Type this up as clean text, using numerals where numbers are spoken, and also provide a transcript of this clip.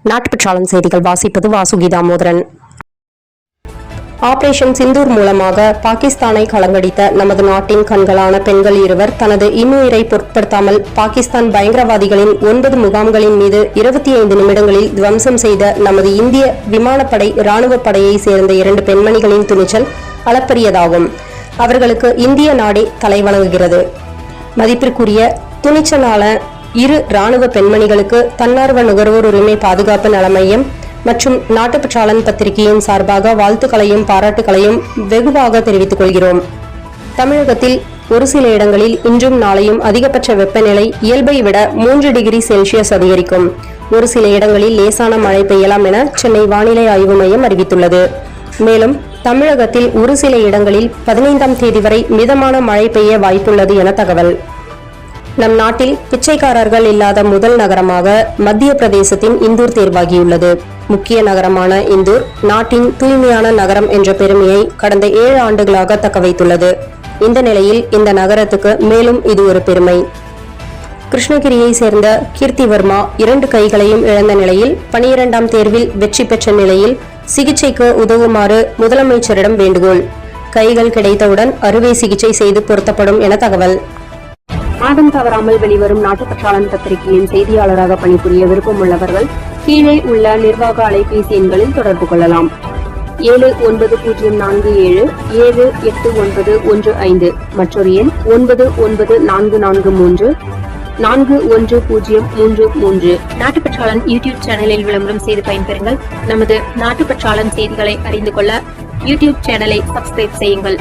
நாட்டுப்பற்றாளன் செய்திகள் வாசிப்பது வாசுகி தாமோதரன். ஆபரேஷன் சிந்தூர் மூலமாக பாகிஸ்தானை கலங்கடித்த நமது நாட்டின் கண்களான பெண்கள் இருவர் தனது இன்னுயிரை பொருட்படுத்தாமல் பாகிஸ்தான் பயங்கரவாதிகளின் 9 முகாம்களின் மீது 25 நிமிடங்களில் துவம்சம் செய்த நமது இந்திய விமானப்படை இராணுவ படையை சேர்ந்த 2 பெண்மணிகளின் துணிச்சல் அளப்பரியதாகும். அவர்களுக்கு இந்திய நாடே தலைவணங்குகிறது. மதிப்பிற்குரிய துணிச்சலான 2 இராணுவ பெண்மணிகளுக்கு தன்னார்வ நுகர்வோர் உரிமை பாதுகாப்பு நல மையம் மற்றும் நாட்டுப்பற்றாளன் பத்திரிகையின் சார்பாக வாழ்த்துக்களையும் பாராட்டுகளையும் வெகுவாக தெரிவித்துக் கொள்கிறோம். தமிழகத்தில் ஒரு சில இடங்களில் இன்றும் நாளையும் அதிகபட்ச வெப்பநிலை இயல்பை விட 3 டிகிரி செல்சியஸ் அதிகரிக்கும். ஒரு சில இடங்களில் லேசான மழை பெய்யலாம் என சென்னை வானிலை ஆய்வு மையம் அறிவித்துள்ளது. மேலும் தமிழகத்தில் ஒரு சில இடங்களில் 15ஆம் தேதி வரை மிதமான மழை பெய்ய வாய்ப்புள்ளது என தகவல். நம் நாட்டில் பிச்சைக்காரர்கள் இல்லாத முதல் நகரமாக மத்திய பிரதேசத்தின் இந்தூர் தேர்வாகியுள்ளது. முக்கிய நகரமான இந்தூர் நாட்டின் தூய்மையான நகரம் என்ற பெருமையை கடந்த 7 ஆண்டுகளாக தக்கவைத்துள்ளது. இந்த நிலையில் இந்த நகரத்துக்கு மேலும் இது ஒரு பெருமை. கிருஷ்ணகிரியை சேர்ந்த கீர்த்தி வர்மா 2 கைகளையும் இழந்த நிலையில் 12ஆம் தேர்வில் வெற்றி பெற்ற நிலையில் சிகிச்சைக்கு உதவுமாறு முதலமைச்சரிடம் வேண்டுகோள். கைகள் கிடைத்தவுடன் அறுவை சிகிச்சை செய்து பொருத்தப்படும் என தகவல். மாதம் தவறாமல் வெளிவரும் நாட்டுப்பற்றாளன் பத்திரிகையின் செய்தியாளராக பணிபுரிய விருப்பம் உள்ளவர்கள் கீழே உள்ள நிர்வாக அலைபேசி எண்களில் தொடர்பு கொள்ளலாம். 7947789115 மற்றொரு எண் 9944341033. நாட்டுப்பற்றாளன் யூடியூப் சேனலில் விளம்பரம் செய்து பயன்பெறுங்கள். நமது நாட்டுப்பற்றாளன் செய்திகளை அறிந்து கொள்ள யூடியூப் சேனலை சப்ஸ்கிரைப் செய்யுங்கள்.